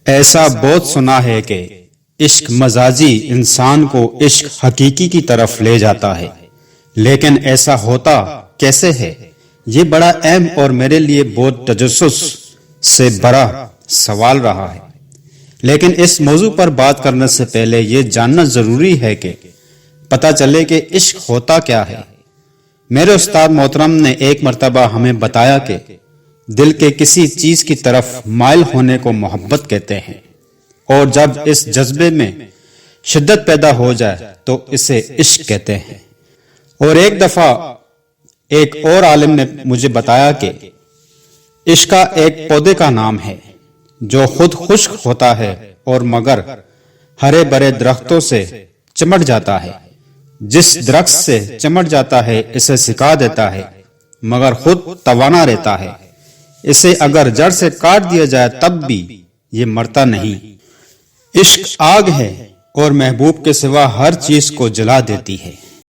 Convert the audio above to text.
ایسا بہت سنا ہے کہ عشق مزاجی انسان کو عشق حقیقی کی طرف لے جاتا ہے، لیکن ایسا ہوتا کیسے ہے؟ یہ بڑا اہم اور میرے لیے بہت تجسس سے بڑا سوال رہا ہے۔ لیکن اس موضوع پر بات کرنے سے پہلے یہ جاننا ضروری ہے کہ پتہ چلے کہ عشق ہوتا کیا ہے۔ میرے استاد محترم نے ایک مرتبہ ہمیں بتایا کہ دل کے کسی چیز کی طرف مائل ہونے کو محبت کہتے ہیں، اور جب اس جذبے میں شدت پیدا ہو جائے تو اسے عشق کہتے ہیں۔ اور ایک دفعہ ایک اور عالم نے مجھے بتایا کہ عشق ایک پودے کا نام ہے جو خود خشک ہوتا ہے اور مگر ہرے بھرے درختوں سے چمٹ جاتا ہے۔ جس درخت سے چمٹ جاتا ہے اسے سکھا دیتا ہے، مگر خود توانا رہتا ہے۔ اسے اگر جڑ سے کاٹ دیا جائے تب بھی یہ مرتا نہیں۔ عشق آگ ہے اور محبوب کے سوا ہر چیز کو جلا دیتی ہے۔